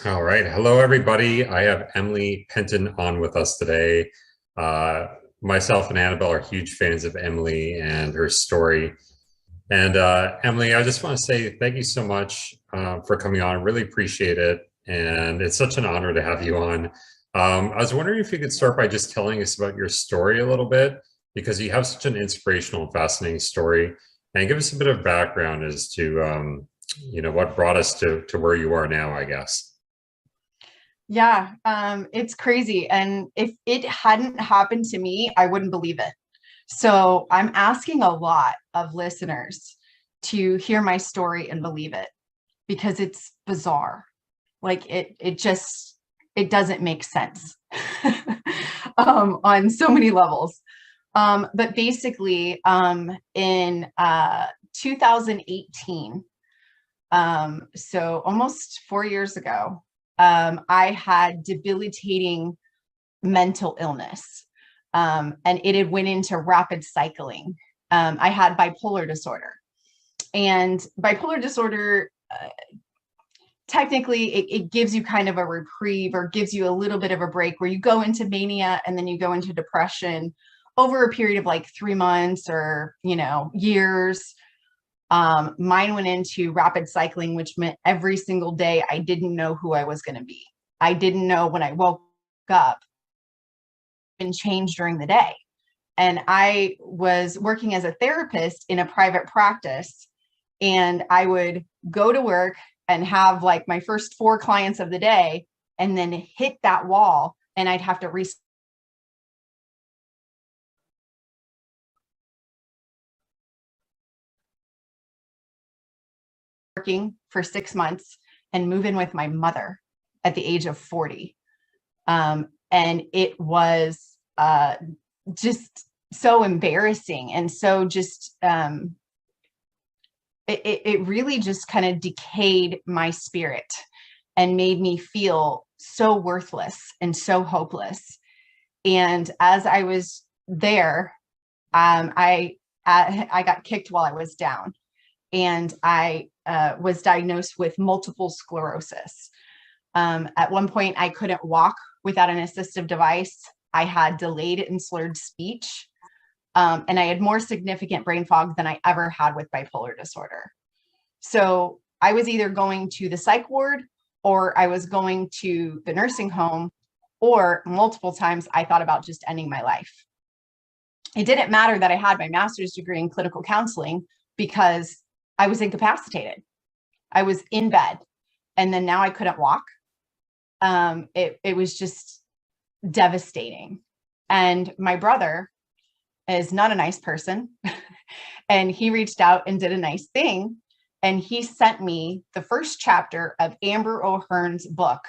All right. Hello, everybody. I have Emily Penton on with us today. Myself and Annabel are huge fans of Emily and her story. And Emily, I just want to say thank you so much for coming on. Really appreciate it. And it's such an honor to have you on. I was wondering if you could start by just telling us about your story a little bit, because you have such an inspirational and fascinating story. And give us a bit of background as to, what brought us to where you are now, I guess. Yeah, it's crazy. And if it hadn't happened to me, I wouldn't believe it. So I'm asking a lot of listeners to hear my story and believe it because it's bizarre. Like it doesn't make sense on so many levels. But basically, in 2018, so almost 4 years ago, I had debilitating mental illness, and it had went into rapid cycling. I had bipolar disorder, and bipolar disorder, technically, it gives you kind of a reprieve or gives you a little bit of a break where you go into mania and then you go into depression over a period of like 3 months or, years. Mine went into rapid cycling, which meant every single day I didn't know who I was going to be. I didn't know when I woke up and changed during the day. And I was working as a therapist in a private practice, and I would go to work and have like my first 4 clients of the day and then hit that wall, and I'd have to working for 6 months and move in with my mother at the age of 40. And it was just so embarrassing. And so just, it really just kind of decayed my spirit and made me feel so worthless and so hopeless. And as I was there, I got kicked while I was down, and I was diagnosed with multiple sclerosis. At one point, I couldn't walk without an assistive device. I had delayed and slurred speech, and I had more significant brain fog than I ever had with bipolar disorder. So I was either going to the psych ward, or I was going to the nursing home, or multiple times I thought about just ending my life. It didn't matter that I had my master's degree in clinical counseling because I was incapacitated. I was in bed, and then now I couldn't walk. It was just devastating. And my brother is not a nice person, and he reached out and did a nice thing. And he sent me the first chapter of Amber O'Hearn's book.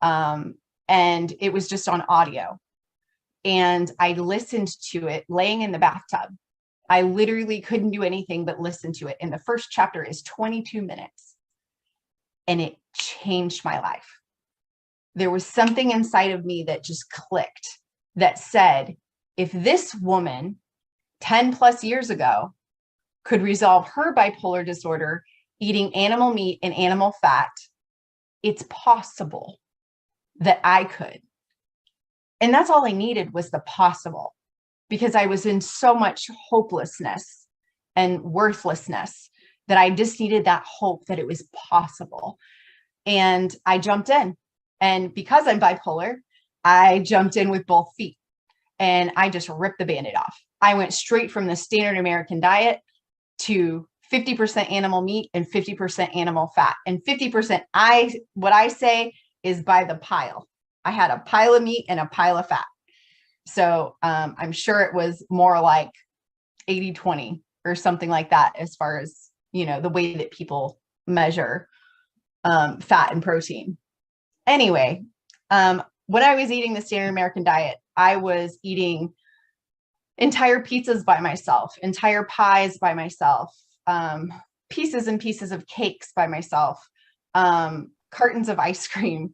And it was just on audio. And I listened to it laying in the bathtub. I literally couldn't do anything but listen to it. And the first chapter is 22 minutes. And it changed my life. There was something inside of me that just clicked, that said, if this woman 10 plus years ago could resolve her bipolar disorder eating animal meat and animal fat, it's possible that I could. And that's all I needed, was the possible, because I was in so much hopelessness and worthlessness that I just needed that hope that it was possible. And I jumped in. And because I'm bipolar, I jumped in with both feet, and I just ripped the Band-Aid off. I went straight from the standard American diet to 50% animal meat and 50% animal fat. And 50%, what I say is by the pile. I had a pile of meat and a pile of fat. So I'm sure it was more like 80-20 or something like that, as far as, the way that people measure fat and protein. Anyway, when I was eating the standard American diet, I was eating entire pizzas by myself, entire pies by myself, pieces and pieces of cakes by myself, cartons of ice cream.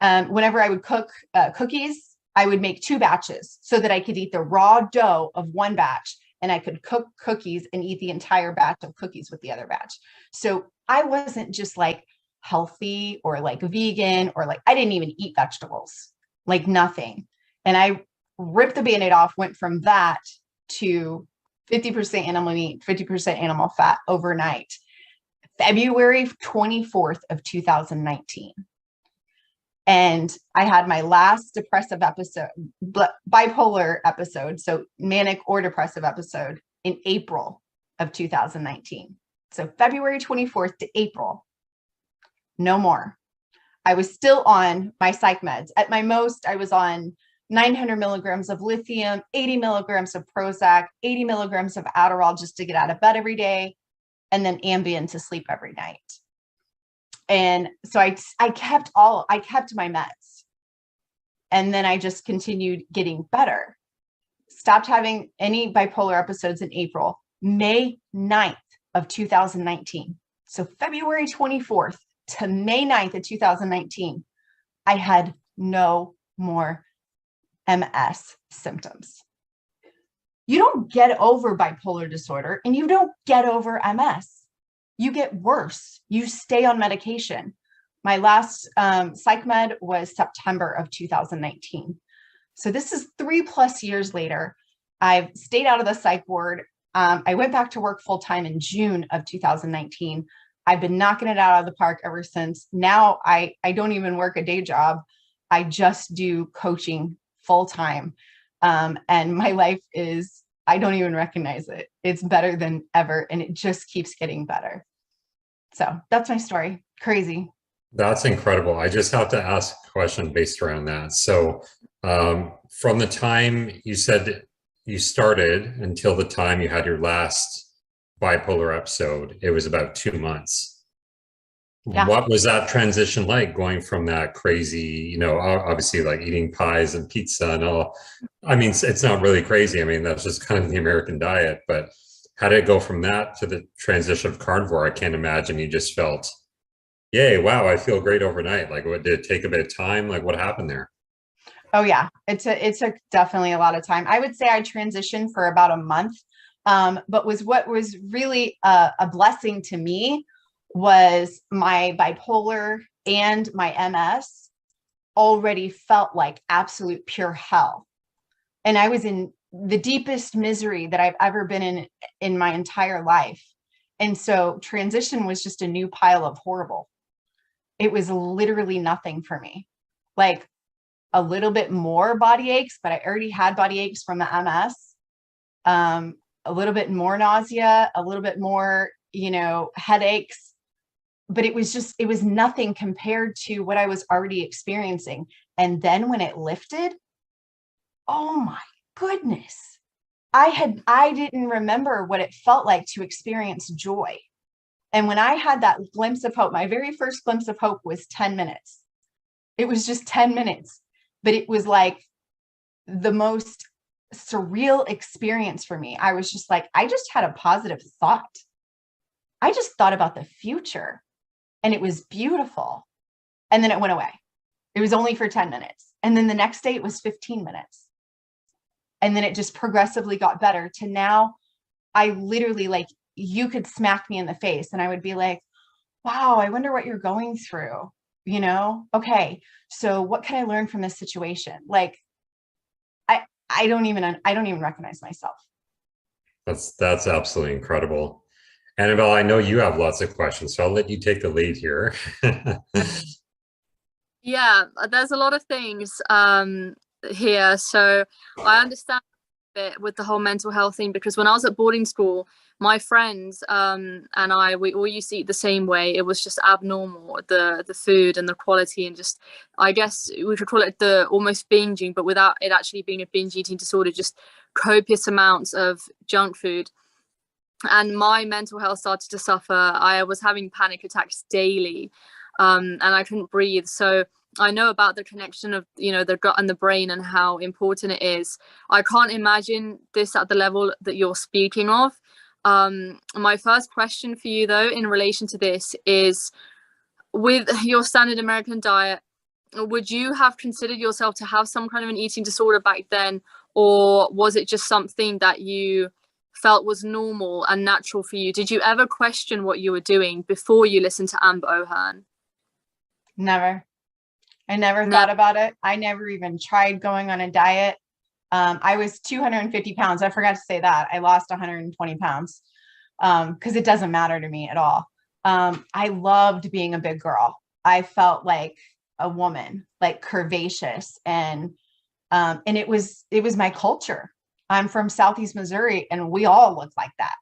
Whenever I would cook cookies, I would make 2 batches so that I could eat the raw dough of one batch, and I could cook cookies and eat the entire batch of cookies with the other batch. So I wasn't just like healthy or like vegan, or like I didn't even eat vegetables, like nothing. And I ripped the Band-Aid off, went from that to 50% animal meat, 50% animal fat overnight, February 24th of 2019. And I had my last depressive episode, bipolar episode, so manic or depressive episode, in April of 2019. So February 24th to April, no more. I was still on my psych meds. At my most, I was on 900 milligrams of lithium, 80 milligrams of Prozac, 80 milligrams of Adderall just to get out of bed every day, and then Ambien to sleep every night. And so I kept my meds. And then I just continued getting better. Stopped having any bipolar episodes in April, May 9th of 2019. So February 24th to May 9th of 2019, I had no more MS symptoms. You don't get over bipolar disorder and you don't get over MS. You get worse. You stay on medication. My last psych med was September of 2019. So this is 3+ years later. I've stayed out of the psych ward. I went back to work full time in June of 2019. I've been knocking it out of the park ever since. Now I don't even work a day job. I just do coaching full time. And my life is, I don't even recognize it. It's better than ever. And it just keeps getting better. So that's my story. Crazy. That's incredible. I just have to ask a question based around that. So from the time you said you started until the time you had your last bipolar episode, it was about 2 months. Yeah. What was that transition like, going from that crazy, obviously like eating pies and pizza and all? I mean, it's not really crazy. I mean, that's just kind of the American diet. But how did it go from that to the transition of carnivore? I can't imagine you just felt, yay, wow, I feel great overnight. Like, did it take a bit of time? Like, what happened there? Oh yeah, it took definitely a lot of time. I would say I transitioned for about a month. But what was really a blessing to me was my bipolar and my MS already felt like absolute pure hell. And I was in the deepest misery that I've ever been in my entire life. And so transition was just a new pile of horrible. It was literally nothing for me. Like a little bit more body aches, but I already had body aches from the MS. A little bit more nausea, a little bit more, headaches. But it was nothing compared to what I was already experiencing. And then when it lifted, oh my goodness, I didn't remember what it felt like to experience joy. And when I had that glimpse of hope, my very first glimpse of hope was 10 minutes. It was just 10 minutes, but it was like the most surreal experience for me. I was just like, I just had a positive thought. I just thought about the future and it was beautiful. And then it went away. It was only for 10 minutes. And then the next day it was 15 minutes. And then it just progressively got better to now I literally, like, you could smack me in the face and I would be like, wow, I wonder what you're going through. Okay, so what can I learn from this situation? Like, I don't even recognize myself. That's absolutely incredible. Annabel, I know you have lots of questions, so I'll let you take the lead here. Yeah, there's a lot of things here. So I understand a bit with the whole mental health thing, because when I was at boarding school, my friends and we all used to eat the same way. It was just abnormal, the food and the quality, and just, I guess we could call it the almost binging, but without it actually being a binge eating disorder, just copious amounts of junk food. And my mental health started to suffer. I was having panic attacks daily, and I couldn't breathe. So I know about the connection of, the gut and the brain and how important it is. I can't imagine this at the level that you're speaking of. My first question for you, though, in relation to this is, with your standard American diet, would you have considered yourself to have some kind of an eating disorder back then? Or was it just something that you felt was normal and natural for you? Did you ever question what you were doing before you listened to Amber O'Hearn? Never. I never No. thought about it. I never even tried going on a diet. I was 250 pounds. I forgot to say that. I lost 120 pounds because it doesn't matter to me at all. I loved being a big girl. I felt like a woman, like curvaceous, and it was my culture. I'm from Southeast Missouri, and we all look like that.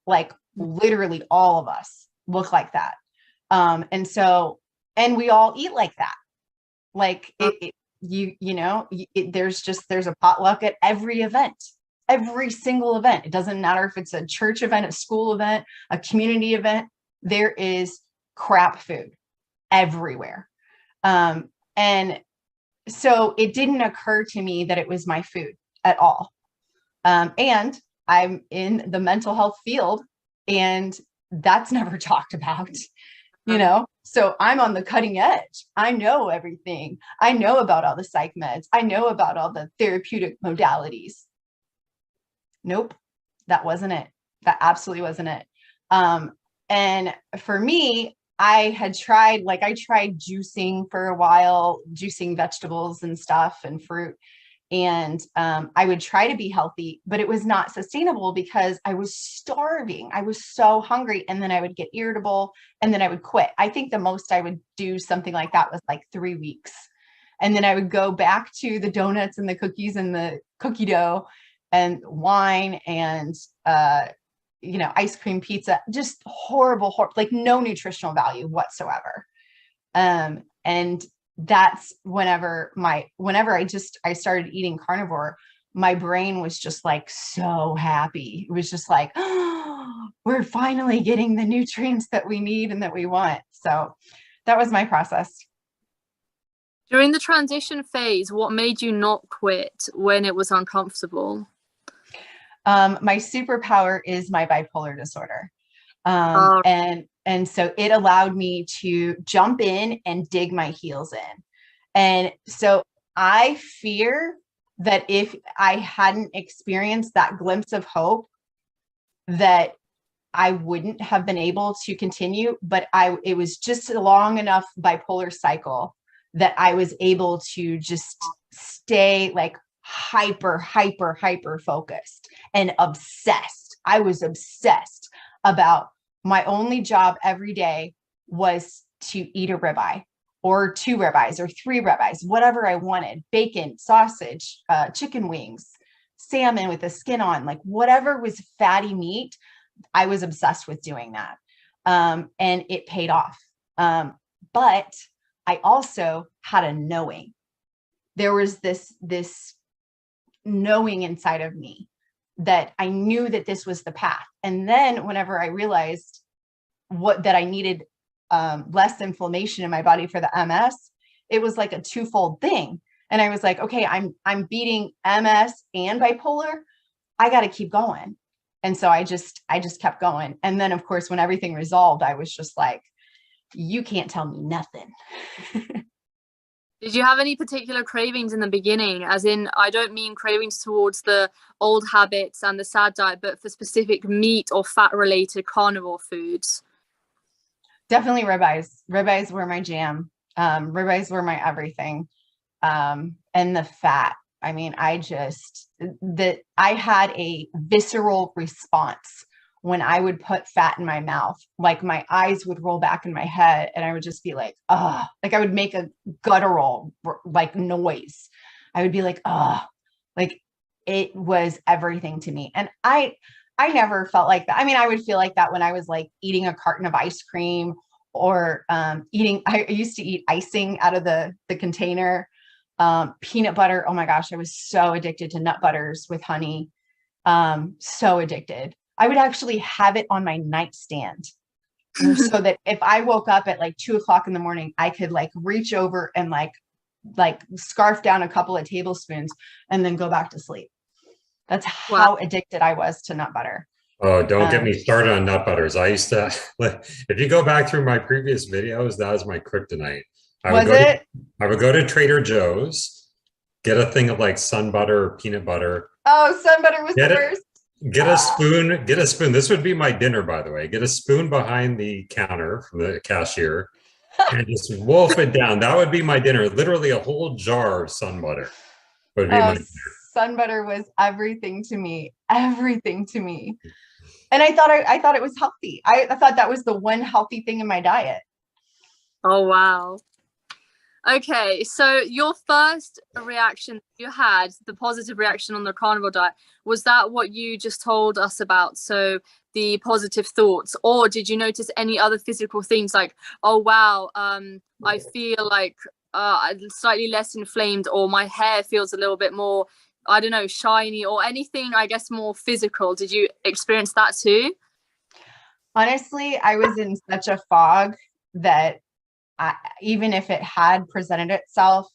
Like literally all of us look like that. And we all eat like that. Like there's a potluck at every event, every single event. It doesn't matter if it's a church event, a school event, a community event. There is crap food everywhere. And so it didn't occur to me that it was my food at all. And I'm in the mental health field, and that's never talked about, so I'm on the cutting edge. I know everything. I know about all the psych meds. I know about all the therapeutic modalities. Nope, that wasn't it. That absolutely wasn't it. And for me, I tried juicing for a while, juicing vegetables and stuff and fruit. And I would try to be healthy, but it was not sustainable because I was starving. I was so hungry, and then I would get irritable, and then I would quit. I think the most I would do something like that was like 3 weeks. And then I would go back to the donuts and the cookies and the cookie dough and wine and, ice cream, pizza, just horrible, like no nutritional value whatsoever. And that's whenever I started eating carnivore, my brain was just like so happy. It was just like, oh, we're finally getting the nutrients that we need and that we want. So that was my process. During the transition phase, what made you not quit when it was uncomfortable? My superpower is my bipolar disorder. And so it allowed me to jump in and dig my heels in. And so I fear that if I hadn't experienced that glimpse of hope, that I wouldn't have been able to continue, but it was just a long enough bipolar cycle that I was able to just stay like hyper focused and obsessed. I was obsessed about my only job every day was to eat a ribeye or 2 ribeyes or 3 ribeyes, whatever I wanted, bacon, sausage, chicken wings, salmon with the skin on, like whatever was fatty meat. I was obsessed with doing that. And it paid off. But I also had a knowing. There was this knowing inside of me that I knew that this was the path. And then whenever I realized that I needed less inflammation in my body for the MS, it was like a twofold thing. And I was like, okay, I'm beating MS and bipolar. I got to keep going. And so I just kept going. And then of course, when everything resolved, I was just like, you can't tell me nothing. Did you have any particular cravings in the beginning? As in, I don't mean cravings towards the old habits and the sad diet, but for specific meat or fat related carnivore foods? Definitely ribeyes. Ribeyes were my jam. Ribeyes were my everything. And the fat. I mean, I had a visceral response when I would put fat in my mouth. Like my eyes would roll back in my head and I would just be like, like I would make a guttural like noise. I would be like, like it was everything to me. And I never felt like that. I mean, I would feel like that when I was like eating a carton of ice cream or I used to eat icing out of the container, peanut butter. Oh my gosh, I was so addicted to nut butters with honey. So addicted. I would actually have it on my nightstand so that if I woke up at like 2:00 in the morning, I could like reach over and like scarf down a couple of tablespoons and then go back to sleep. That's how addicted I was to nut butter. Oh, don't get me started on nut butters. I used to, if you go back through my previous videos, that was my kryptonite. I would go to Trader Joe's, get a thing of like sun butter or peanut butter. Oh, sun butter was the worst. Get a spoon. This would be my dinner, by the way. Get a spoon behind the counter from the cashier. and just wolf it down. That would be my dinner. Literally a whole jar of sun butter would be my Oh, dinner. sun butter was everything to me, everything to me. And I thought it was healthy. I thought that was the one healthy thing in my diet. Oh, wow. Okay, so your first reaction you had, the positive reaction on the carnivore diet, was that what you just told us about? So the positive thoughts, or did you notice any other physical things like, oh wow, I feel like slightly less inflamed, or my hair feels a little bit more, I don't know, shiny, or anything, I guess, more physical? Did you experience that too? Honestly, I was in such a fog that even if it had presented itself,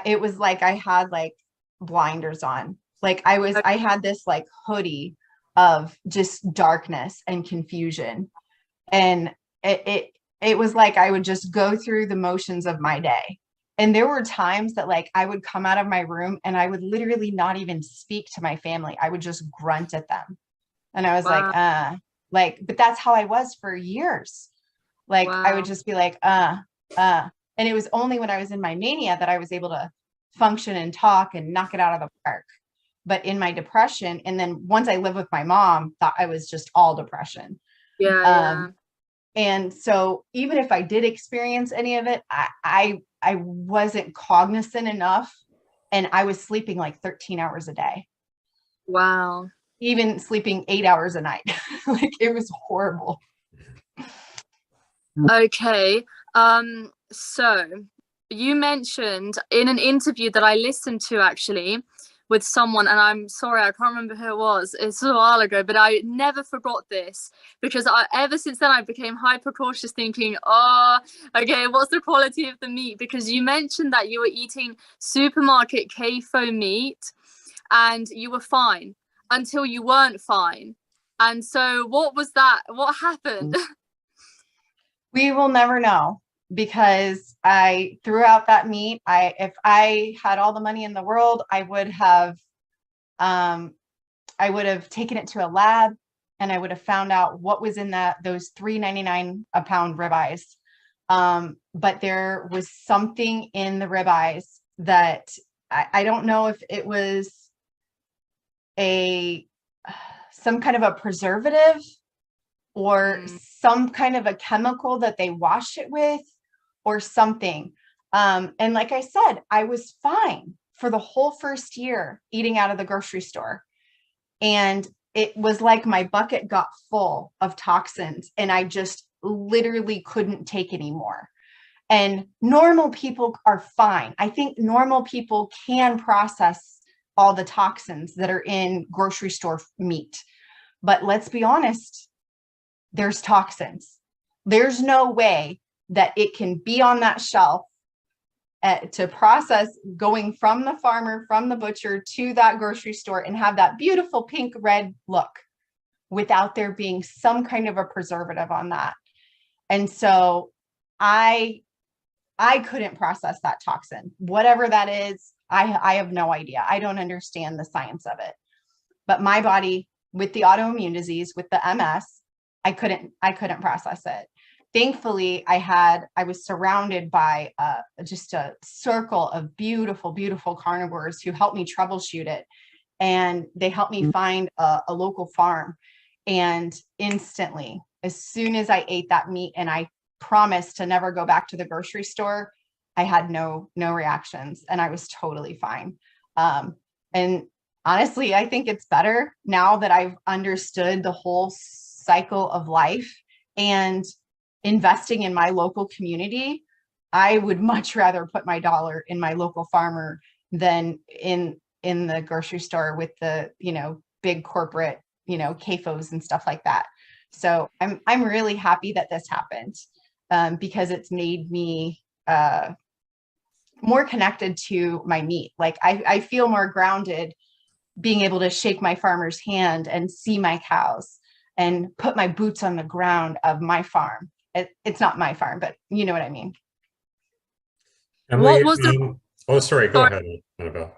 it was like I had like blinders on. Like I had this like hoodie of just darkness and confusion. And it was like I would just go through the motions of my day. And there were times that like I would come out of my room and I would literally not even speak to my family. I would just grunt at them. And I was Wow. but that's how I was for years. Like I would Wow. just be like, and it was only when I was in my mania that I was able to function and talk and knock it out of the park. But in my depression, and then once I lived with my mom, thought I was just all depression. Yeah, yeah. Um, and so even if I did experience any of it, I wasn't cognizant enough, and I was sleeping like 13 hours a day, Wow. even sleeping 8 hours a night. Like it was horrible. Okay. So you mentioned in an interview that I listened to actually with someone, and I'm sorry, I can't remember who it was. It's a while ago, but I never forgot this because ever since then I became hyper cautious, thinking, oh, okay, what's the quality of the meat? Because you mentioned that you were eating supermarket CAFO meat and you were fine until you weren't fine. And so what was that? What happened? We will never know, because I threw out that meat. If I had all the money in the world, um, I would have taken it to a lab, and I would have found out what was in those $3.99 a pound ribeyes. But there was something in the ribeyes that I don't know if it was some kind of a preservative or some kind of a chemical that they wash it with or something. And like I said, I was fine for the whole first year eating out of the grocery store. And it was like my bucket got full of toxins and I just literally couldn't take anymore. And normal people are fine. I think normal people can process all the toxins that are in grocery store meat. But let's be honest, there's toxins. There's no way that it can be on that shelf to process, going from the farmer, from the butcher to that grocery store, and have that beautiful pink red look without there being some kind of a preservative on that. And so I couldn't process that toxin, whatever that is. I have no idea. I don't understand the science of it. But my body, with the autoimmune disease, with the MS, I couldn't process it. Thankfully, I was surrounded by just a circle of beautiful, beautiful carnivores who helped me troubleshoot it. And they helped me find a local farm. And instantly, as soon as I ate that meat and I promised to never go back to the grocery store, I had no reactions and I was totally fine. And honestly, I think it's better now that I've understood the whole cycle of life and investing in my local community. I would much rather put my dollar in my local farmer than in the grocery store with the, big corporate, CAFOs and stuff like that. So I'm really happy that this happened, because it's made me more connected to my meat. Like I feel more grounded being able to shake my farmer's hand and see my cows and put my boots on the ground of my farm. It's not my farm, but you know what I mean. Emily, What was the oh, sorry, go sorry, ahead, Annabelle.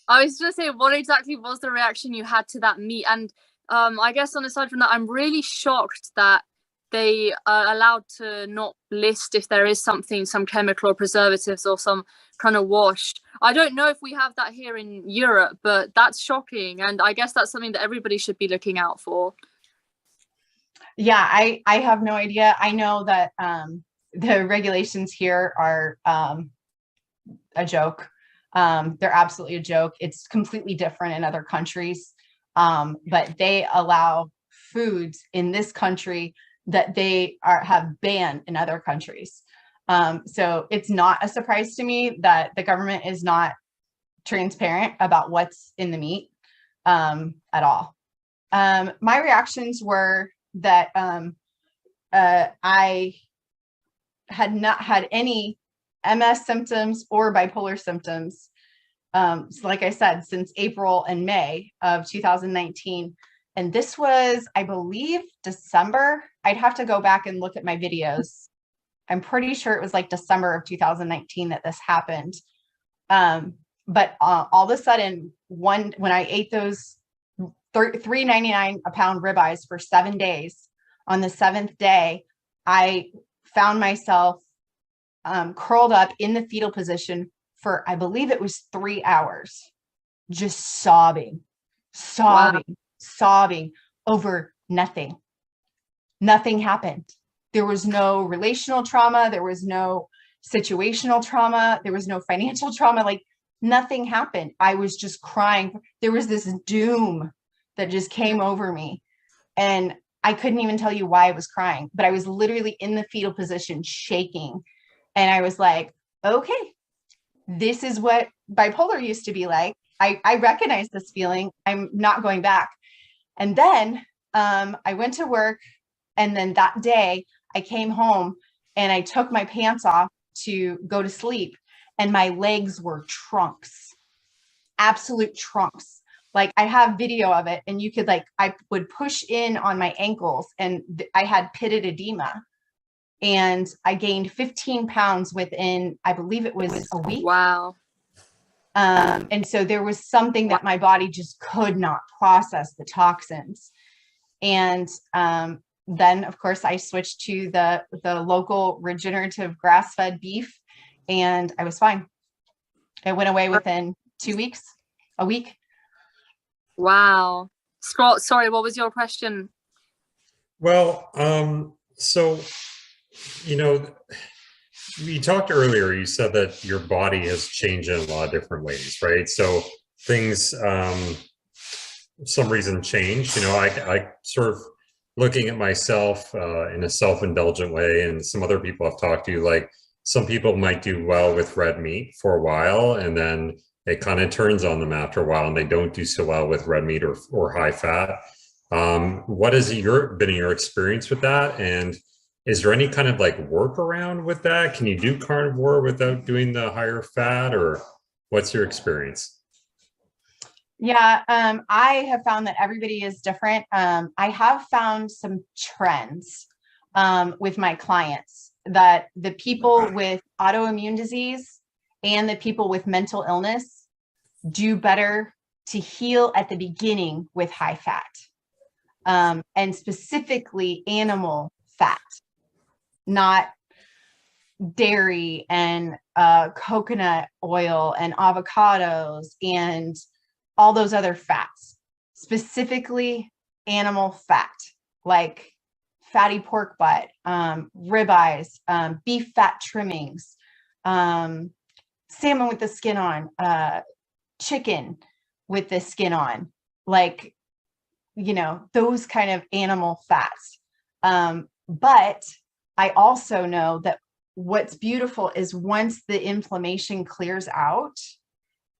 I was just saying, what exactly was the reaction you had to that meat? And I guess on aside from that, I'm really shocked that they are allowed to not list if there is something, some chemical or preservatives or some kind of wash. I don't know if we have that here in Europe, but that's shocking. And I guess that's something that everybody should be looking out for. Yeah, I have no idea. I know that the regulations here are a joke. They're absolutely a joke. It's completely different in other countries. But they allow foods in this country that they have banned in other countries. So it's not a surprise to me that the government is not transparent about what's in the meat at all. My reactions were that I had not had any MS symptoms or bipolar symptoms. So like I said, since April and May of 2019. And this was, I believe, December. I'd have to go back and look at my videos. I'm pretty sure it was like December of 2019 that this happened. But all of a sudden, when I ate those $3.99 a pound ribeyes for 7 days, on the seventh day, I found myself curled up in the fetal position for, I believe it was 3 hours, just sobbing over nothing. Nothing happened. There was no relational trauma. There was no situational trauma. There was no financial trauma. Like, nothing happened. I was just crying. There was this doom that just came over me. And I couldn't even tell you why I was crying, but I was literally in the fetal position shaking. And I was like, okay, this is what bipolar used to be like. I recognize this feeling. I'm not going back. And then I went to work. And then that day I came home and I took my pants off to go to sleep. And my legs were trunks, absolute trunks. Like, I have video of it, and you could, like, I would push in on my ankles, and I had pitted edema, and I gained 15 pounds within, I believe it was a week. Wow. And so there was something that my body just could not process, the toxins. And then, of course, I switched to the local regenerative grass-fed beef, and I was fine. It went away within 2 weeks, a week. Wow. Scott, sorry, what was your question? Well, so, you talked earlier, you said that your body has changed in a lot of different ways, right? So things, some reason change, I sort of looking at myself in a self-indulgent way, and some other people I've talked to, like, some people might do well with red meat for a while, and then it kind of turns on them after a while, and they don't do so well with red meat or high fat. What has been your experience with that? And is there any kind of like workaround with that? Can you do carnivore without doing the higher fat, or what's your experience? Yeah, I have found that everybody is different. I have found some trends with my clients, that the people with autoimmune disease and the people with mental illness do better to heal at the beginning with high fat, and specifically animal fat, not dairy and coconut oil and avocados and all those other fats, specifically animal fat, like fatty pork butt, ribeyes, beef fat trimmings, salmon with the skin on, chicken with the skin on, like, those kind of animal fats. But I also know that what's beautiful is once the inflammation clears out,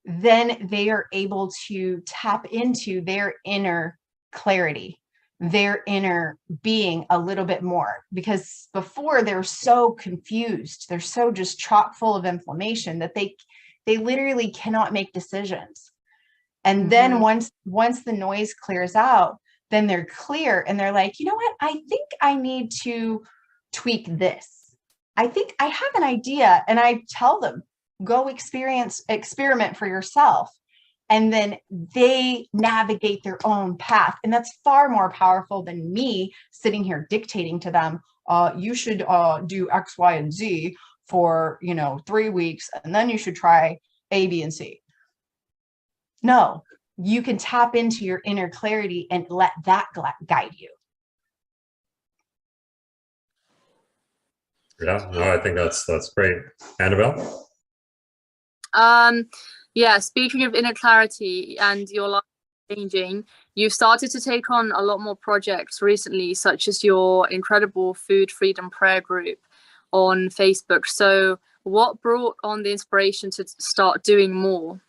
then they are able to tap into their inner clarity, their inner being a little bit more, because before they're so confused, they're so just chock full of inflammation that they literally cannot make decisions. And then once the noise clears out, then they're clear, and they're like, you know what, I think I need to tweak this. I think I have an idea. And I tell them, go experiment for yourself. and then they navigate their own path. And that's far more powerful than me sitting here dictating to them, you should do X, Y, and Z for, 3 weeks, and then you should try A, B, and C. No, you can tap into your inner clarity and let that guide you. Yeah, no, I think that's great. Annabelle? Yeah, speaking of inner clarity and your life changing, you've started to take on a lot more projects recently, such as your incredible food freedom prayer group on Facebook. So what brought on the inspiration to start doing more?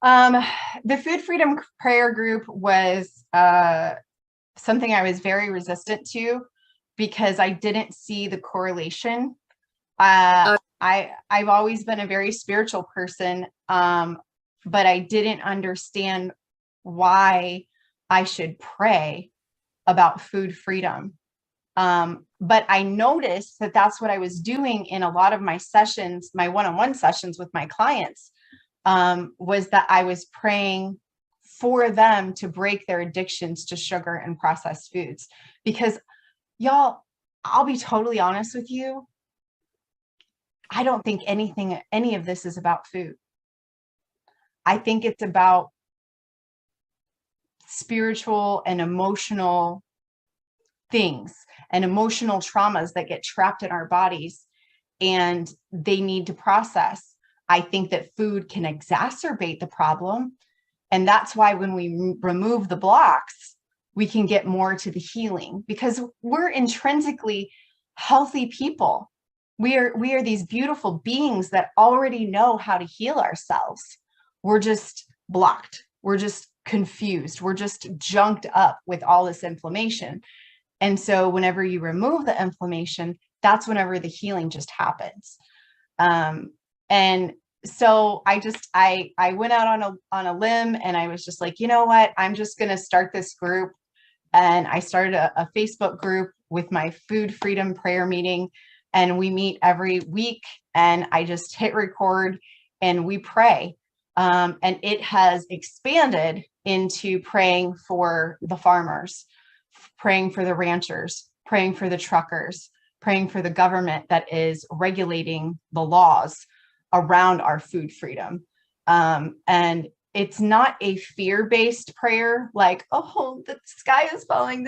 The food freedom prayer group was something I was very resistant to because I didn't see the correlation. I've always been a very spiritual person, but I didn't understand why I should pray about food freedom. But I noticed that that's what I was doing in a lot of my sessions, my one-on-one sessions with my clients, was that I was praying for them to break their addictions to sugar and processed foods. Because y'all, I'll be totally honest with you, I don't think any of this is about food. I think it's about spiritual and emotional things and emotional traumas that get trapped in our bodies and they need to process. I think that food can exacerbate the problem. And that's why when we remove the blocks, we can get more to the healing, because we're intrinsically healthy people. We are these beautiful beings that already know how to heal ourselves. We're just blocked. We're just confused. We're just junked up with all this inflammation. And so whenever you remove the inflammation, that's whenever the healing just happens. And so I went out on a limb, and I was just like, you know what, I'm just going to start this group. And I started a Facebook group with my food freedom prayer meeting, and we meet every week, and I just hit record and we pray. And it has expanded into praying for the farmers, praying for the ranchers, praying for the truckers, praying for the government that is regulating the laws around our food freedom. And it's not a fear-based prayer like, oh, the sky is falling,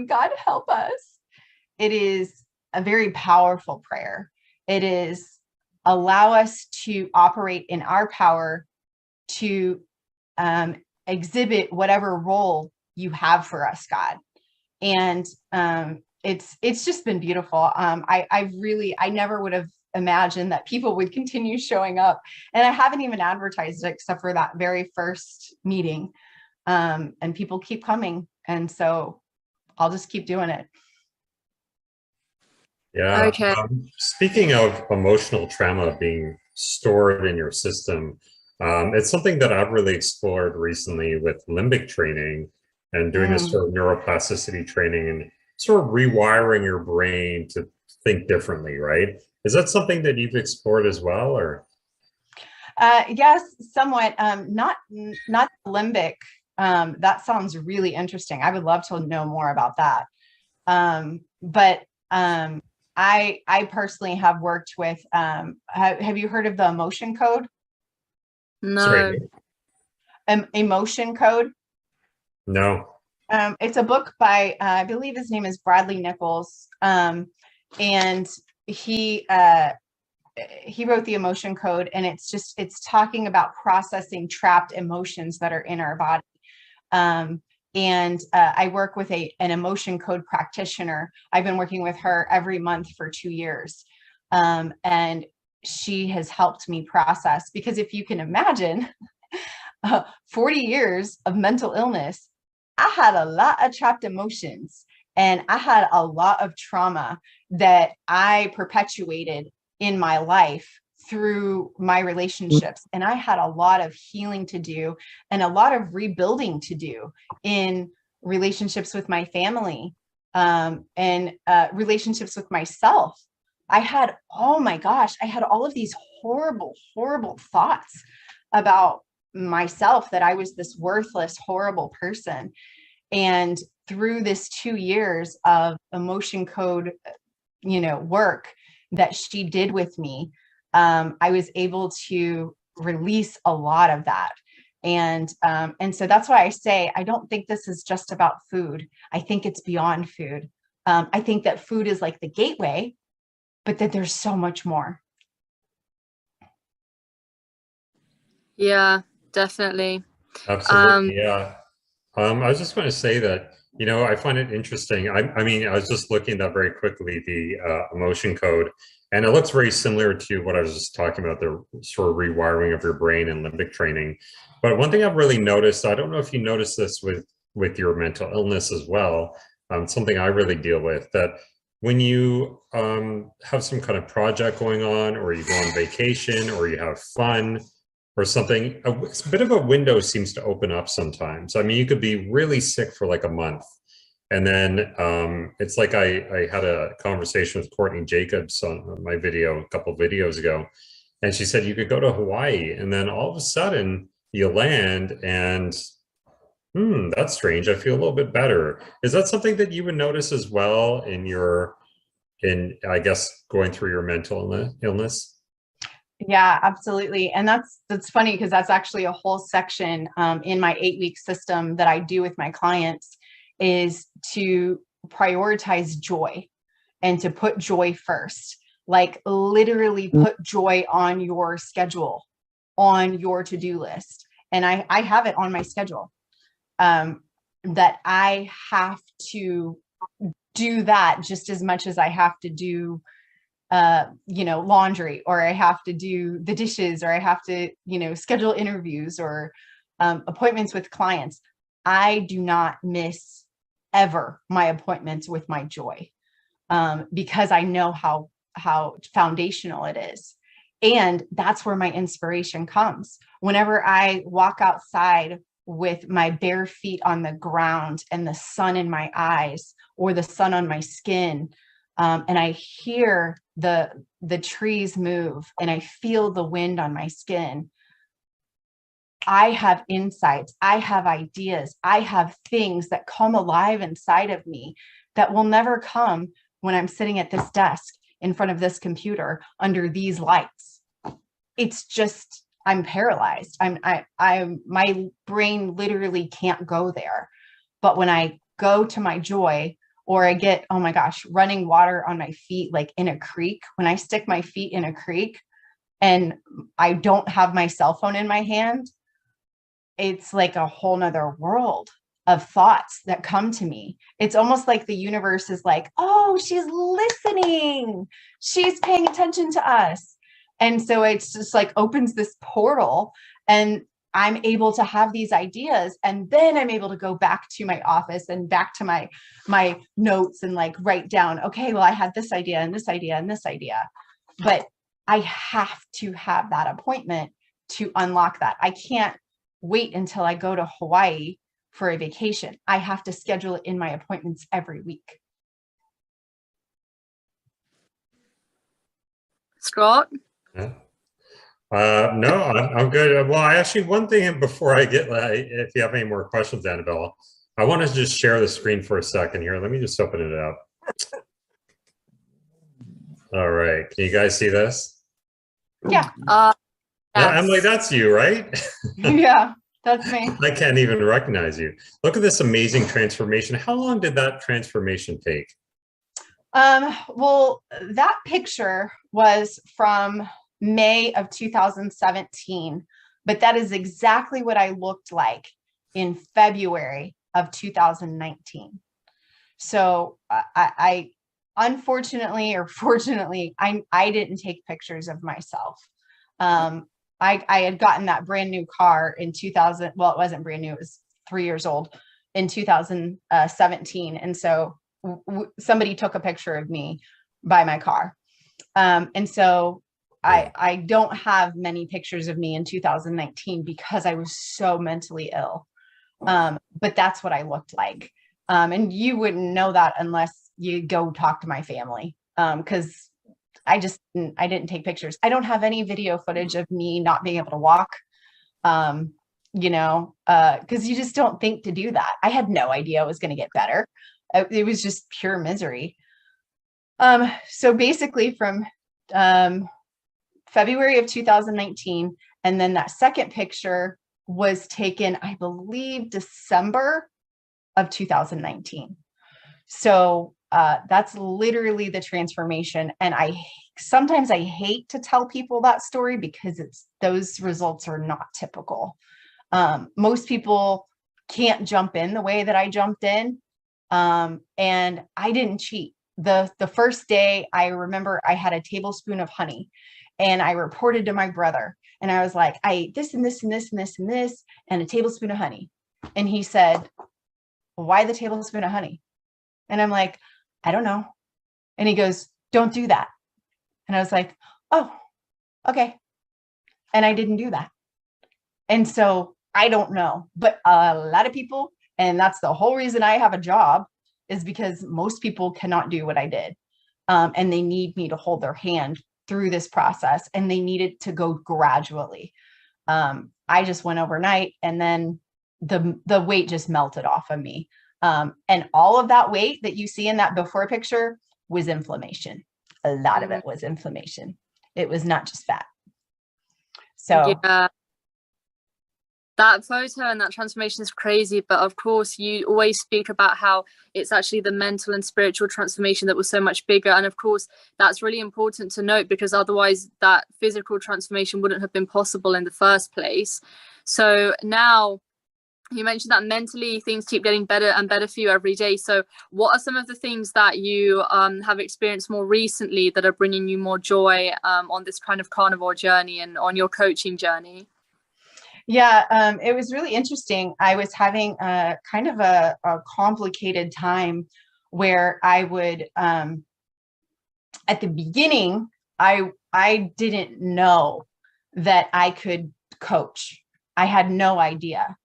God help us. It is a very powerful prayer. It is allow us to operate in our power to exhibit whatever role you have for us, God. And it's just been beautiful. I never would have imagined that people would continue showing up, and I haven't even advertised it except for that very first meeting. And people keep coming, and so I'll just keep doing it. Yeah. Okay. Speaking of emotional trauma being stored in your system, it's something that I've really explored recently with limbic training and doing this sort of neuroplasticity training and sort of rewiring your brain to think differently, right? Is that something that you've explored as well, or? Yes, somewhat. Not limbic. That sounds really interesting. I would love to know more about that. But I personally have worked with, have you heard of the emotion code? No. Sorry. Emotion code? No. It's a book by, I believe his name is Bradley Nichols. And he wrote the emotion code, and it's talking about processing trapped emotions that are in our body. And I work with an emotion code practitioner. I've been working with her every month for 2 years. And she has helped me process, because if you can imagine 40 years of mental illness, I had a lot of trapped emotions, and I had a lot of trauma that I perpetuated in my life through my relationships. And I had a lot of healing to do and a lot of rebuilding to do in relationships with my family, and relationships with myself. I had, oh my gosh, I had all of these horrible, horrible thoughts about myself, that I was this worthless, horrible person. And through this 2 years of emotion code, work that she did with me, I was able to release a lot of that. And so that's why I say, I don't think this is just about food. I think it's beyond food. I think that food is like the gateway, but that there's so much more. Yeah, definitely. Absolutely. Yeah. I was just going to say that, I find it interesting. I mean, I was just looking at that very quickly, the emotion code, and it looks very similar to what I was just talking about, the sort of rewiring of your brain and limbic training. But one thing I've really noticed, I don't know if you noticed this with your mental illness as well, something I really deal with, that when you have some kind of project going on, or you go on vacation, or you have fun, or something, a bit of a window seems to open up sometimes. I mean, you could be really sick for like a month. And then it's like I had a conversation with Courtney Jacobs on my video a couple of videos ago. And she said you could go to Hawaii, and then all of a sudden you land and, that's strange. I feel a little bit better. Is that something that you would notice as well in I guess, going through your mental illness? Yeah, absolutely. And that's funny, because that's actually a whole section in my 8-week system that I do with my clients, is to prioritize joy and to put joy first. Like literally put joy on your schedule, on your to-do list. And I have it on my schedule, that I have to do that just as much as I have to do laundry, or I have to do the dishes, or I have to, schedule interviews or appointments with clients. I do not miss ever my appointments with my joy, because I know how foundational it is. And that's where my inspiration comes. Whenever I walk outside with my bare feet on the ground and the sun in my eyes, or the sun on my skin, and I hear the trees move, and I feel the wind on my skin, I have insights, I have ideas, I have things that come alive inside of me that will never come when I'm sitting at this desk in front of this computer under these lights. It's just, I'm paralyzed. My brain literally can't go there. But when I go to my joy, or I get, oh my gosh, running water on my feet, like in a creek, when I stick my feet in a creek and I don't have my cell phone in my hand, it's like a whole nother world of thoughts that come to me. It's almost like the universe is like, oh, she's listening. She's paying attention to us. And so it's just like opens this portal, and I'm able to have these ideas, and then I'm able to go back to my office and back to my notes and like write down, okay, well, I had this idea and this idea and this idea, but I have to have that appointment to unlock that. I can't wait until I go to Hawaii for a vacation. I have to schedule it in my appointments every week. Scott? Yeah. No, I'm good. Well, one thing before I get, if you have any more questions, Annabelle, I want to just share the screen for a second here. Let me just open it up. All right. Can you guys see this? Yeah. Yeah, Emily, that's you, right? Yeah, that's me. I can't even recognize you. Look at this amazing transformation. How long did that transformation take? Well, that picture was from May of 2017, but that is exactly what I looked like in February of 2019. So I unfortunately, or fortunately, I didn't take pictures of myself. I had gotten that brand new car in 2000. Well, it wasn't brand new. It was 3 years old in 2017. And so somebody took a picture of me by my car. And so I don't have many pictures of me in 2019 because I was so mentally ill. But that's what I looked like. And you wouldn't know that unless you go talk to my family. Because I didn't take pictures. I don't have any video footage of me not being able to walk. Because you just don't think to do that. I had no idea it was going to get better. It was just pure misery. So basically from February of 2019, and then that second picture was taken, I believe, December of 2019. So that's literally the transformation. And sometimes I hate to tell people that story because those results are not typical. Most people can't jump in the way that I jumped in. And I didn't cheat. The first day, I remember I had a tablespoon of honey, and I reported to my brother, and I was like, I ate this and this and this and this and this, and a tablespoon of honey. And he said, why the tablespoon of honey? And I'm like, I don't know. And he goes, don't do that. And I was like, oh, okay. And I didn't do that. And so I don't know, but a lot of people, and that's the whole reason I have a job, is because most people cannot do what I did. And they need me to hold their hand through this process, and they need it to go gradually. I just went overnight, and then the weight just melted off of me. And all of that weight that you see in that before picture was inflammation. A lot of it was inflammation. It was not just fat. So yeah, that photo and that transformation is crazy. But of course, you always speak about how it's actually the mental and spiritual transformation that was so much bigger. And of course, that's really important to note, because otherwise that physical transformation wouldn't have been possible in the first place. So now, you mentioned that mentally things keep getting better and better for you every day. So what are some of the things that you have experienced more recently that are bringing you more joy on this kind of carnivore journey and on your coaching journey? Yeah, it was really interesting. I was having a kind of a complicated time where I would, at the beginning, I didn't know that I could coach. I had no idea.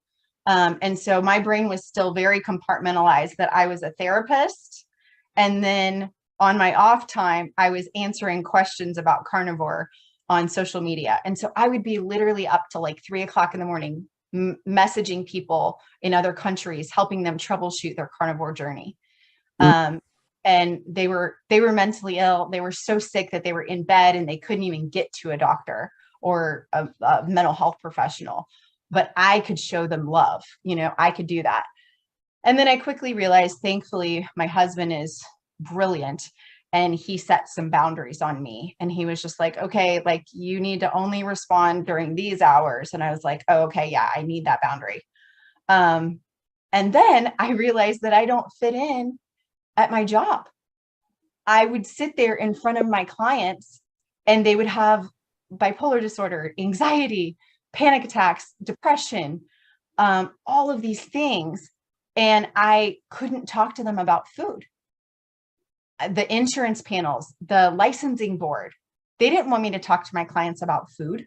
And so my brain was still very compartmentalized that I was a therapist. And then on my off time, I was answering questions about carnivore on social media. And so I would be literally up to like 3 o'clock in the morning, messaging people in other countries, helping them troubleshoot their carnivore journey. And they were mentally ill. They were so sick that they were in bed and they couldn't even get to a doctor or a mental health professional. But I could show them love. I could do that. And then I quickly realized, thankfully, my husband is brilliant, and he set some boundaries on me. And he was just like, okay, like, you need to only respond during these hours. And I was like, oh, okay, yeah, I need that boundary. And then I realized that I don't fit in at my job. I would sit there in front of my clients, and they would have bipolar disorder, anxiety, panic attacks, depression, all of these things. And I couldn't talk to them about food. The insurance panels, the licensing board, they didn't want me to talk to my clients about food.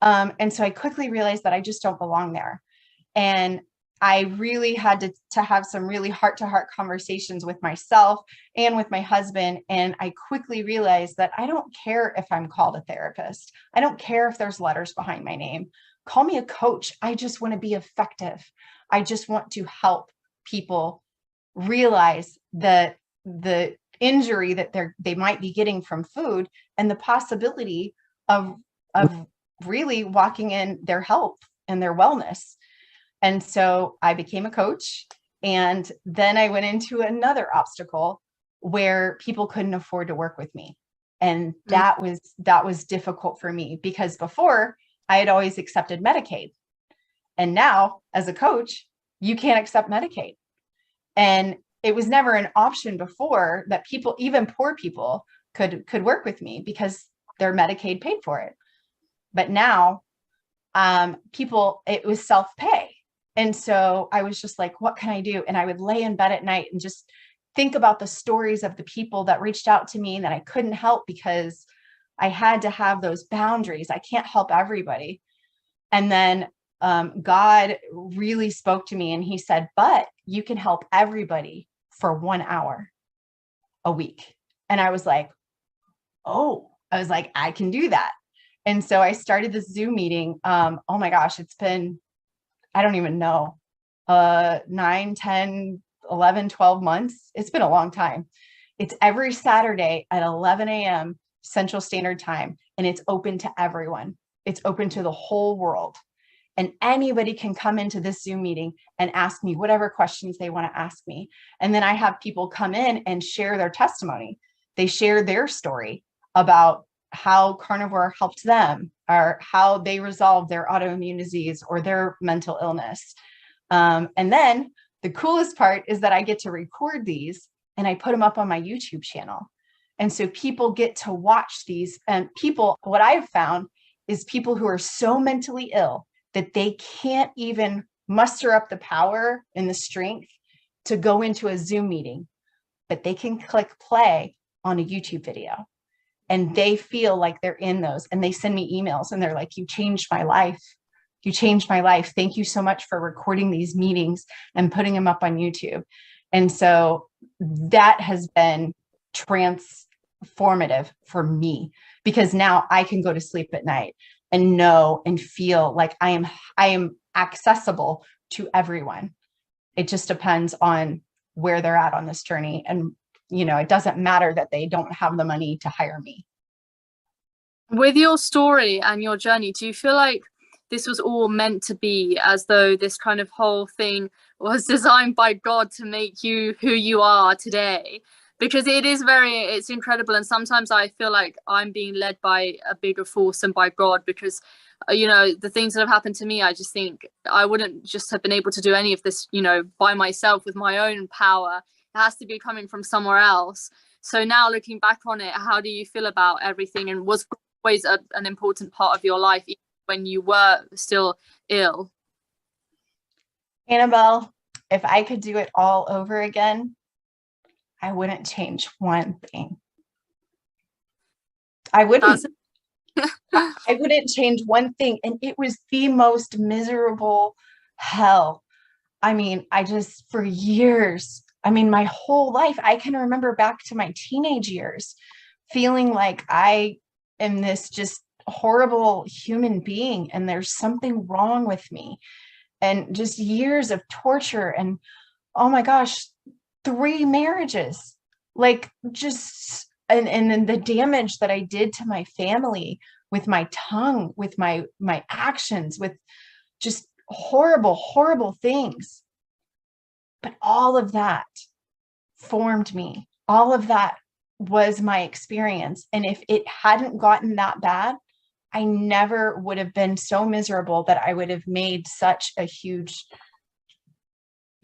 And so I quickly realized that I just don't belong there. And I really had to have some really heart-to-heart conversations with myself and with my husband. And I quickly realized that I don't care if I'm called a therapist. I don't care if there's letters behind my name. Call me a coach. I just want to be effective. I just want to help people realize that the injury that they might be getting from food, and the possibility of really walking in their health and their wellness. And so I became a coach, and then I went into another obstacle where people couldn't afford to work with me. And that was difficult for me, because before I had always accepted Medicaid. And now as a coach, you can't accept Medicaid. And it was never an option before that people, even poor people, could work with me because their Medicaid paid for it. But now people, it was self-pay. And so I was just like, what can I do? And I would lay in bed at night and just think about the stories of the people that reached out to me that I couldn't help because I had to have those boundaries. I can't help everybody. And then God really spoke to me, and he said, but you can help everybody for 1 hour a week. And I was like, I can do that. And so I started this Zoom meeting. Oh my gosh, it's been, I don't even know, 9, 10, 11, 12 months. It's been a long time. It's every Saturday at 11 a.m. Central Standard Time, and it's open to everyone. It's open to the whole world. And anybody can come into this Zoom meeting and ask me whatever questions they want to ask me. And then I have people come in and share their testimony. They share their story about how carnivore helped them, or how they resolved their autoimmune disease or their mental illness. And then the coolest part is that I get to record these and I put them up on my YouTube channel. And so people get to watch these, and people, what I've found is people who are so mentally ill that they can't even muster up the power and the strength to go into a Zoom meeting, but they can click play on a YouTube video and they feel like they're in those, and they send me emails and they're like, you changed my life. You changed my life. Thank you so much for recording these meetings and putting them up on YouTube. And so that has been transformative for me, because now I can go to sleep at night and know and feel like I am accessible to everyone. It just depends on where they're at on this journey. And, you know, it doesn't matter that they don't have the money to hire me. With your story and your journey, do you feel like this was all meant to be, as though this kind of whole thing was designed by God to make you who you are today? Because it's incredible. And sometimes I feel like I'm being led by a bigger force than by God, because, you know, the things that have happened to me, I just think I wouldn't just have been able to do any of this, you know, by myself with my own power. It has to be coming from somewhere else. So now looking back on it, how do you feel about everything? And was always an important part of your life, even when you were still ill? Annabel, if I could do it all over again, I wouldn't change one thing. I wouldn't. I wouldn't change one thing. And it was the most miserable hell. I mean, for years, I mean, my whole life, I can remember back to my teenage years, feeling like I am this just horrible human being and there's something wrong with me. And just years of torture, and oh my gosh, 3 marriages, like just, and then the damage that I did to my family with my tongue, with my actions, with just horrible things. But all of that formed me. All of that was my experience. And if it hadn't gotten that bad, I never would have been so miserable that I would have made such a huge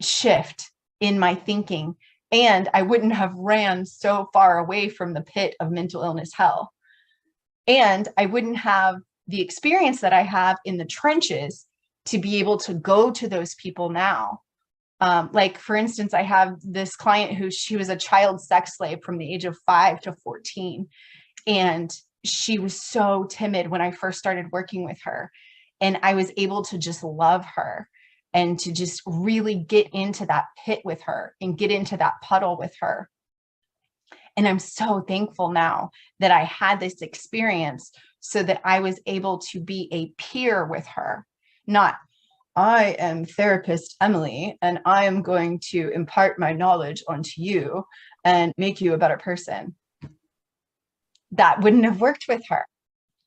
shift in my thinking, and I wouldn't have ran so far away from the pit of mental illness hell. And I wouldn't have the experience that I have in the trenches to be able to go to those people now. Like, for instance, I have this client she was a child sex slave from the age of 5 to 14. And she was so timid when I first started working with her. And I was able to just love her and to just really get into that pit with her and get into that puddle with her. And I'm so thankful now that I had this experience so that I was able to be a peer with her. Not, I am therapist Emily, and I am going to impart my knowledge onto you and make you a better person. That wouldn't have worked with her.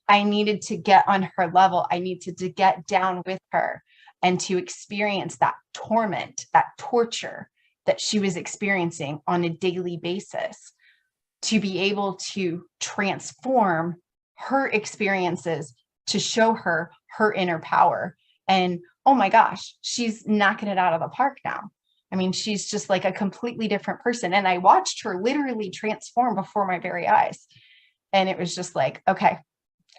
I needed to get on her level. I needed to get down with her and to experience that torment, that torture that she was experiencing on a daily basis, to be able to transform her experiences to show her her inner power. And oh my gosh, she's knocking it out of the park now. I mean, she's just like a completely different person. And I watched her literally transform before my very eyes. And it was just like, okay,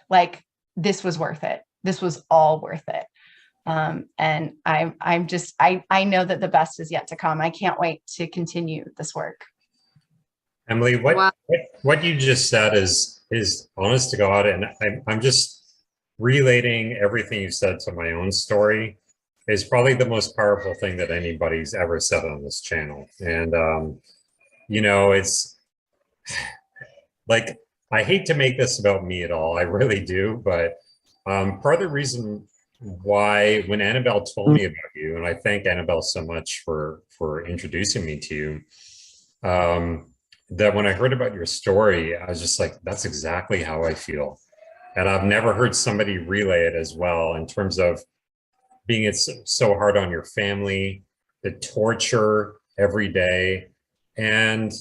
like this was worth it. This was all worth it. And I know that the best is yet to come. I can't wait to continue this work. Emily, what you just said is honest to God, and I'm just relating everything you said to my own story. Is probably the most powerful thing that anybody's ever said on this channel. And you know, it's like I hate to make this about me at all. I really do. But part of the reason why, when Annabelle told me about you, and I thank Annabelle so much for introducing me to you, that when I heard about your story, I was just like, that's exactly how I feel. And I've never heard somebody relay it as well, in terms of being it's so hard on your family, the torture every day. And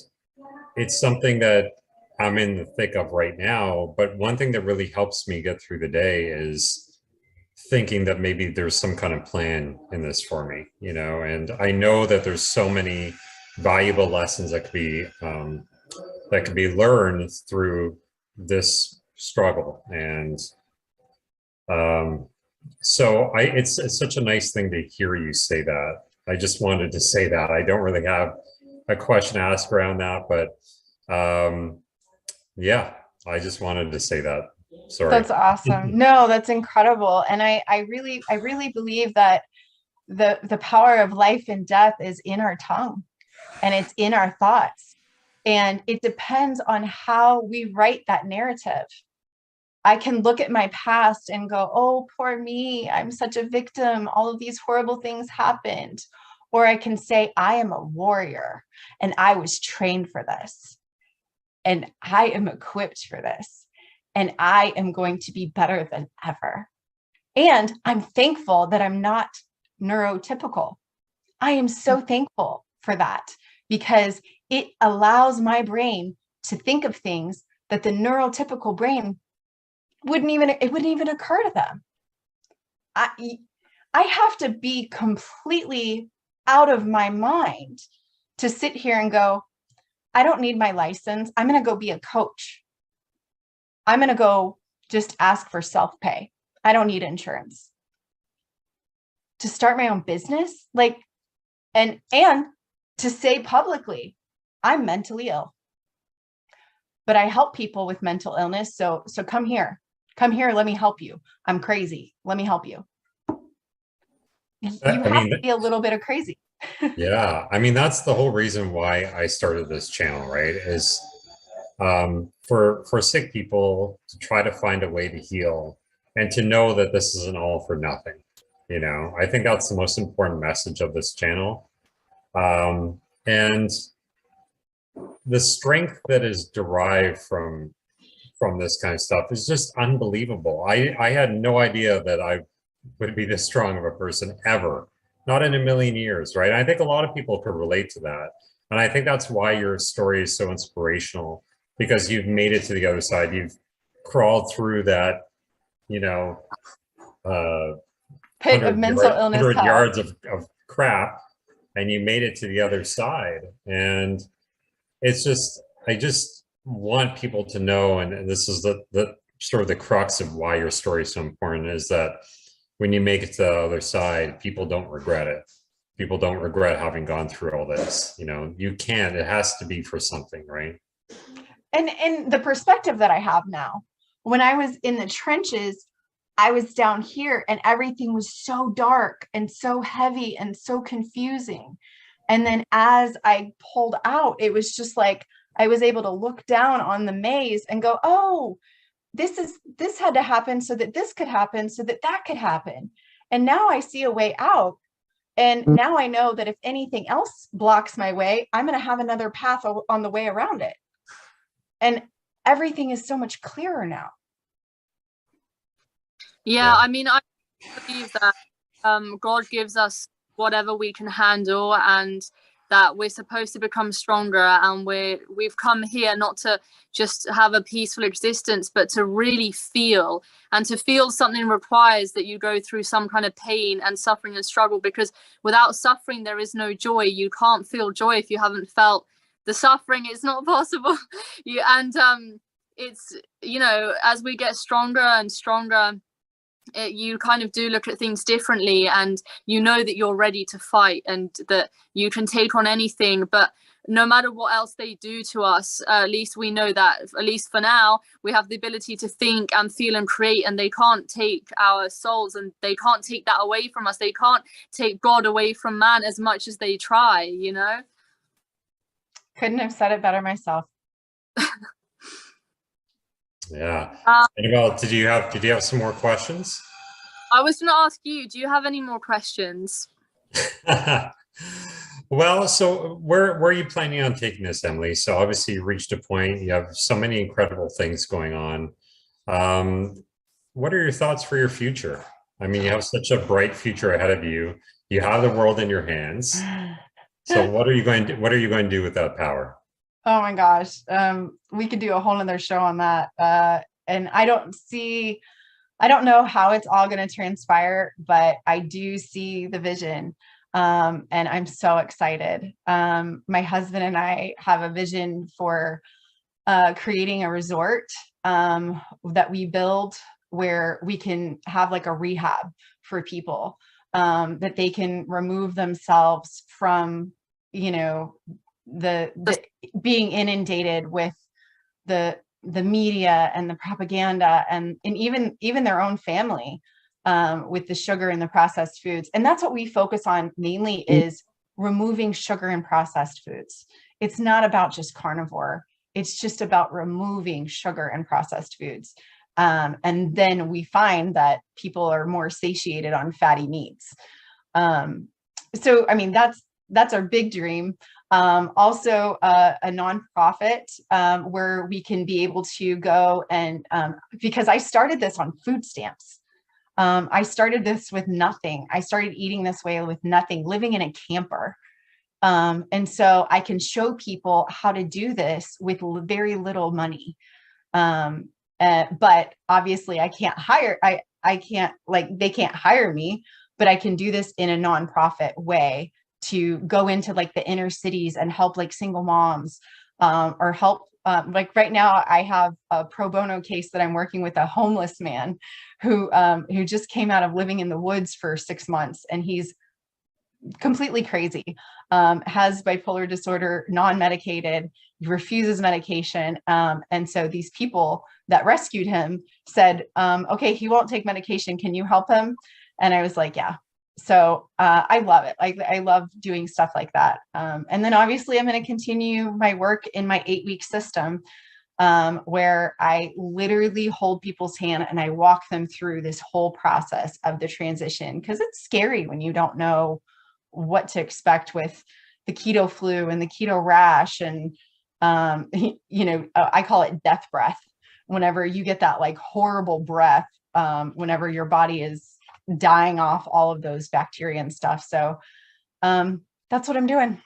it's something that I'm in the thick of right now. But one thing that really helps me get through the day is thinking that maybe there's some kind of plan in this for me, you know. And I know that there's so many valuable lessons that can be learned through this struggle. And so it's such a nice thing to hear you say that. I just wanted to say that. I don't really have a question to ask around that, but yeah, I just wanted to say that. Sorry. That's awesome. No, that's incredible. And I really believe that the power of life and death is in our tongue, and it's in our thoughts. And it depends on how we write that narrative. I can look at my past and go, oh, poor me, I'm such a victim. All of these horrible things happened. Or I can say, I am a warrior and I was trained for this. And I am equipped for this. And I am going to be better than ever. And I'm thankful that I'm not neurotypical. I am so thankful for that, because it allows my brain to think of things that the neurotypical brain wouldn't even occur to them. I have to be completely out of my mind to sit here and go, I don't need my license. I'm going to go be a coach. I'm going to go just ask for self-pay. I don't need insurance. To start my own business, like, and to say publicly, I'm mentally ill. But I help people with mental illness. So come here, let me help you. I'm crazy. Let me help you. You have to be a little bit of crazy. Yeah. I mean, that's the whole reason why I started this channel, right? Is for sick people to try to find a way to heal, and to know that this isn't all for nothing. You know, I think that's the most important message of this channel. And the strength that is derived from this kind of stuff is just unbelievable. I had no idea that I would be this strong of a person ever, not in a million years, right? I think a lot of people could relate to that. And I think that's why your story is so inspirational, because you've made it to the other side. You've crawled through that, you know, pit of mental illness, 100 yards of crap, and you made it to the other side. And it's just, I just want people to know, and this is the sort of the crux of why your story is so important, is that when you make it to the other side, people don't regret it. People don't regret having gone through all this. You know, you can't, it has to be for something, right? And the perspective that I have now, when I was in the trenches, I was down here and everything was so dark and so heavy and so confusing. And then as I pulled out, it was just like I was able to look down on the maze and go, oh, this had to happen so that this could happen, so that that could happen. And now I see a way out. And now I know that if anything else blocks my way, I'm going to have another path on the way around it. And everything is so much clearer now. Yeah, I mean, I believe that God gives us whatever we can handle, and that we're supposed to become stronger, and we've come here not to just have a peaceful existence, but to really feel. And to feel something requires that you go through some kind of pain and suffering and struggle, because without suffering there is no joy. You can't feel joy if you haven't felt the suffering. It's not possible. It's, you know, as we get stronger and stronger, you kind of do look at things differently, and you know that you're ready to fight and that you can take on anything. But no matter what else they do to us, at least we know that, at least for now, we have the ability to think and feel and create, and they can't take our souls, and they can't take that away from us. They can't take God away from man as much as they try, you know? Couldn't have said it better myself. Yeah. Uh, Annabelle, did you have some more questions? I was going to ask you, do you have any more questions? Well, so where are you planning on taking this, Emily? So obviously you reached a point, you have so many incredible things going on. Um, what are your thoughts for your future? I mean, you have such a bright future ahead of you. You have the world in your hands. So what are you going to do with that power? Oh my gosh. We could do a whole nother show on that. And I don't know how it's all going to transpire, but I do see the vision. And I'm so excited. My husband and I have a vision for creating a resort that we build where we can have like a rehab for people, that they can remove themselves from, you know, the being inundated with the media and the propaganda and even their own family, with the sugar and the processed foods. And that's what we focus on mainly, is removing sugar and processed foods. It's not about just carnivore. It's just about removing sugar and processed foods. And then we find that people are more satiated on fatty meats. So, I mean, that's our big dream. Also, a nonprofit where we can be able to go and, because I started this on food stamps. I started this with nothing. I started eating this way with nothing, living in a camper. And so I can show people how to do this with very little money. But obviously I can't, like, they can't hire me, but I can do this in a nonprofit way to go into like the inner cities and help like single moms, or help, like right now I have a pro bono case that I'm working with a homeless man who just came out of living in the woods for 6 months, and he's completely crazy, has bipolar disorder, non-medicated, refuses medication. And so these people that rescued him said, okay, he won't take medication. Can you help him? And I was like, yeah. So I love it. Like, I love doing stuff like that. And then obviously I'm going to continue my work in my 8-week system, where I literally hold people's hand and I walk them through this whole process of the transition. Because it's scary when you don't know what to expect with the keto flu and the keto rash. And, I call it death breath. Whenever you get that like horrible breath, whenever your body is dying off all of those bacteria and stuff. So that's what I'm doing.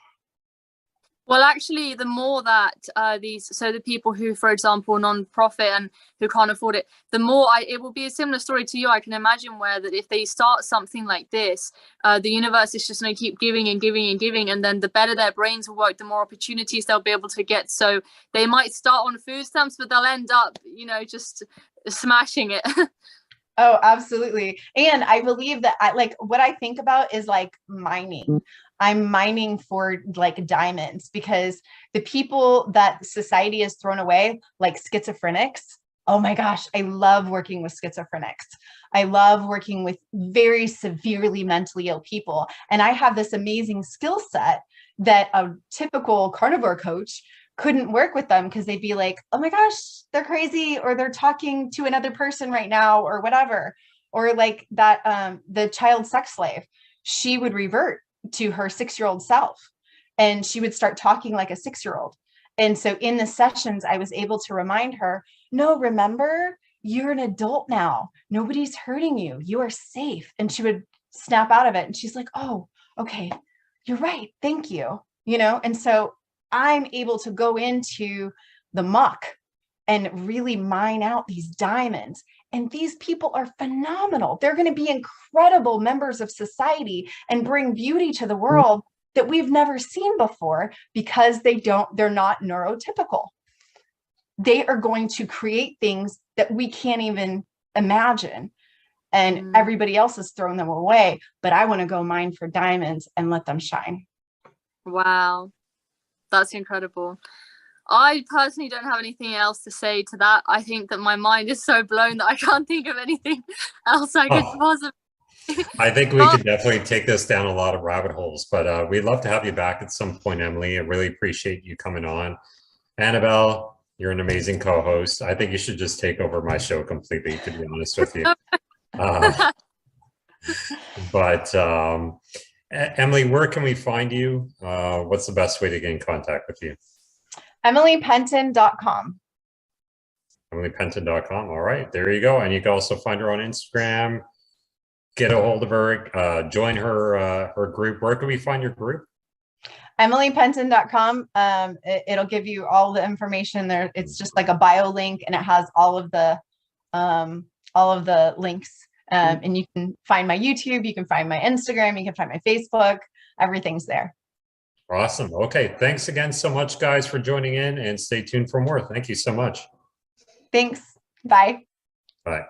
Well, actually, the more that the people who, for example, non-profit and who can't afford it, the more it will be a similar story to you. I can imagine where that if they start something like this, the universe is just going to keep giving and giving and giving, and then the better their brains will work, the more opportunities they'll be able to get. So they might start on food stamps, but they'll end up, just smashing it. Oh, absolutely. And I believe that what I think about is like mining. I'm mining for like diamonds, because the people that society has thrown away, like schizophrenics. Oh my gosh, I love working with schizophrenics. I love working with very severely mentally ill people. And I have this amazing skill set that a typical carnivore coach couldn't work with them, because they'd be like, oh my gosh, they're crazy, or they're talking to another person right now, or whatever. Or like that, the child sex slave, she would revert to her 6-year-old self, and she would start talking like a 6-year-old. And so in the sessions, I was able to remind her, no, remember, you're an adult now. Nobody's hurting you. You are safe. And she would snap out of it. And she's like, oh, okay, you're right. Thank you. And so I'm able to go into the muck and really mine out these diamonds. And theyese people are phenomenal. They're going to be incredible members of society and bring beauty to the world that we've never seen before, because they're not neurotypical. They are going to create things that we can't even imagine. And everybody else has thrown them away. But I want to go mine for diamonds and let them shine. Wow. That's incredible. I personally don't have anything else to say to that. I think that my mind is so blown that I can't think of anything else I could possibly. I think we could definitely take this down a lot of rabbit holes, but we'd love to have you back at some point, Emily. I really appreciate you coming on. Annabelle, You're an amazing co-host. I think you should just take over my show completely, to be honest with you. But Emily, where can we find you? What's the best way to get in contact with you? EmilyPenton.com. EmilyPenton.com. All right, there you go. And you can also find her on Instagram. Get a hold of her. Join her group. Where can we find your group? EmilyPenton.com. It'll give you all the information there. It's just like a bio link, and it has all of the links. And you can find my YouTube, you can find my Instagram, you can find my Facebook. Everything's there. Awesome. Okay. Thanks again so much, guys, for joining in, and stay tuned for more. Thank you so much. Thanks. Bye. Bye.